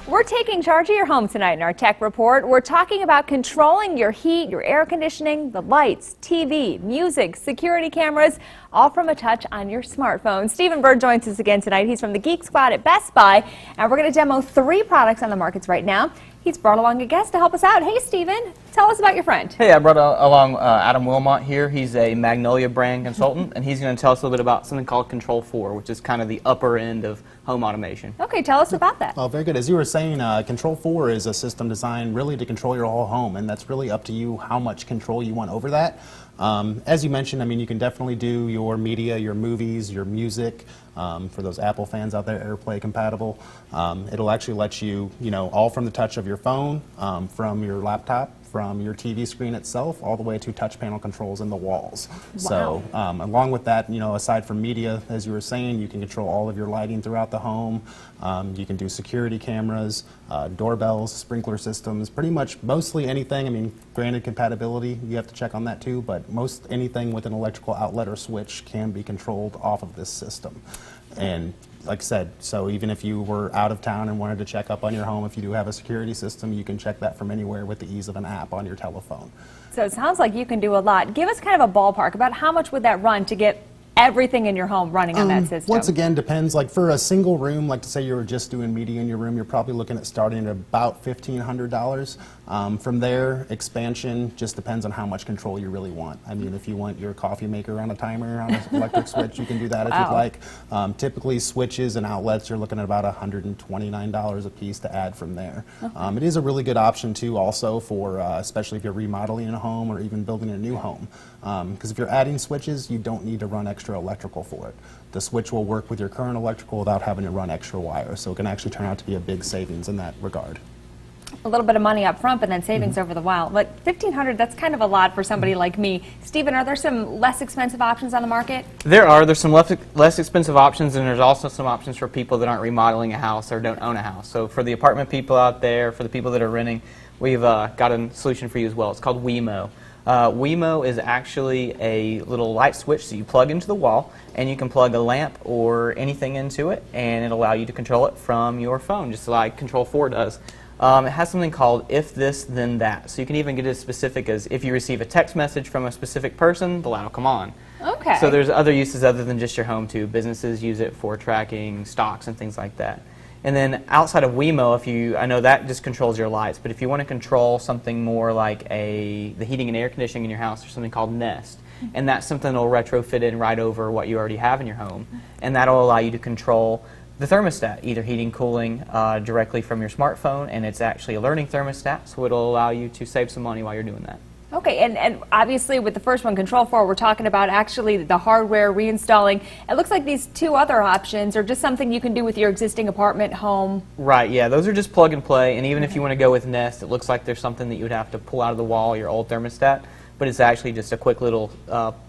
We're taking charge of your home tonight in our Tech Report. We're talking about controlling your heat, your air conditioning, the lights, TV, music, security cameras, all from a touch on your smartphone. Stephen Bird joins us again tonight. He's from the Geek Squad at Best Buy, and we're going to demo 3 products on the markets right now. He's brought along a guest to help us out. Hey, Stephen, tell us about your friend. Hey, I brought along Adam Wilmot here. He's a Magnolia brand consultant, and he's going to tell us a little bit about something called Control 4, which is kind of the upper end of home automation. Okay, tell us about that. Well, very good. As you were saying, Control 4 is a system designed really to control your whole home, and that's really up to you how much control you want over that. As you mentioned, I mean, you can definitely do your media, your movies, your music. For those Apple fans out there, AirPlay compatible. It'll actually let you, all from the touch of your phone, from your laptop, from your TV screen itself, all the way to touch panel controls in the walls. Wow. So along with that, aside from media, as you were saying, you can control all of your lighting throughout the home. You can do security cameras, doorbells, sprinkler systems, pretty much mostly anything. I mean, granted compatibility, you have to check on that too, but most anything with an electrical outlet or switch can be controlled off of this system. And like I said, so even if you were out of town and wanted to check up on your home, if you do have a security system, you can check that from anywhere with the ease of an app on your telephone. So it sounds like you can do a lot. Give us kind of a ballpark about how much would that run to get everything in your home running on that system? Once again, depends. Like for a single room, like to say you were just doing media in your room, you're probably looking at starting at about $1,500. From there, expansion just depends on how much control you really want. I mean, if you want your coffee maker on a timer on an electric switch, you can do that if you'd like. Typically, switches and outlets, you're looking at about $129 a piece to add from there. Okay. It is a really good option too, also for especially if you're remodeling a home or even building a new home. Because if you're adding switches, you don't need to run extra electrical for it. The switch will work with your current electrical without having to run extra wires, so it can actually turn out to be a big savings in that regard. A little bit of money up front, but then savings over the while. But $1,500, that's kind of a lot for somebody like me. Stephen, are there some less expensive options on the market? There's some less expensive options, and there's also some options for people that aren't remodeling a house or don't own a house. So for the apartment people out there, for the people that are renting, we've got a solution for you as well. It's called Wemo. Wemo is actually a little light switch that you plug into the wall, and you can plug a lamp or anything into it, and it'll allow you to control it from your phone, just like Control 4 does. It has something called If This Then That, so you can even get as specific as if you receive a text message from a specific person, the light will come on. Okay. So there's other uses other than just your home too. Businesses use it for tracking stocks and things like that. And then outside of Wemo, I know that just controls your lights, but if you want to control something more like the heating and air conditioning in your house, there's something called Nest. And that's something that will retrofit in right over what you already have in your home. And that'll allow you to control the thermostat, either heating, cooling, directly from your smartphone, and it's actually a learning thermostat, so it'll allow you to save some money while you're doing that. Okay, and obviously with the first one, Control 4, we're talking about actually the hardware reinstalling. It looks like these 2 other options are just something you can do with your existing apartment, home. Right, yeah, those are just plug and play, and even if you want to go with Nest, it looks like there's something that you would have to pull out of the wall, your old thermostat, but it's actually just a quick little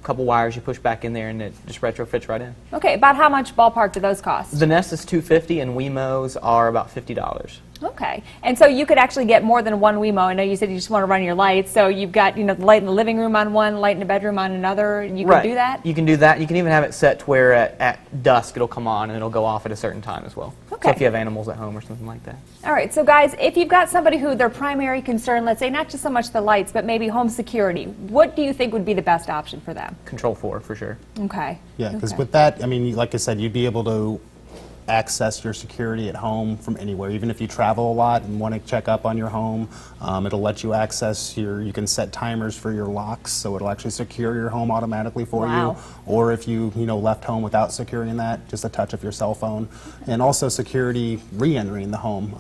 couple wires you push back in there, and it just retrofits right in. Okay, about how much ballpark do those cost? The Nest is $250, and Wemos are about $50. Okay, and so you could actually get more than one Wemo. I know you said you just want to run your lights, so you've got the light in the living room on one, light in the bedroom on another. You can do that? You can do that. You can even have it set to where at dusk it'll come on and it'll go off at a certain time as well. Okay. So if you have animals at home or something like that. All right, so guys, if you've got somebody who their primary concern, let's say not just so much the lights, but maybe home security, what do you think would be the best option for them? Control 4 for sure. Okay. Yeah, because with that, I mean, like I said, you'd be able to access your security at home from anywhere. Even if you travel a lot and want to check up on your home, it'll let you access you can set timers for your locks, so it'll actually secure your home automatically for you. Or if you left home without securing that, just a touch of your cell phone. And also security re-entering the home.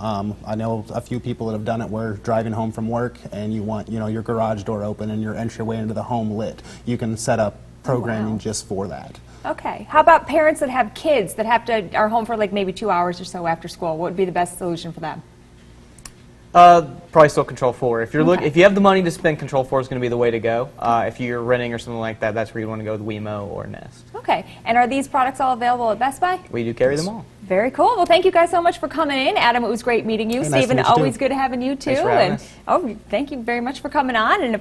I know a few people that have done it where driving home from work and you want your garage door open and your entryway into the home lit. You can set up programming just for that. Okay. How about parents that have kids that are home for like maybe 2 hours or so after school? What would be the best solution for them? Probably still Control 4. If you have the money to spend, Control 4 is going to be the way to go. If you're renting or something like that, that's where you want to go with Wemo or Nest. Okay. And are these products all available at Best Buy? We do carry them all. Very cool. Well, thank you guys so much for coming in. Adam, it was great meeting you. Hey, nice Stephen, to meet you always too. good having you too. Thanks for having us. Thank you very much for coming on. And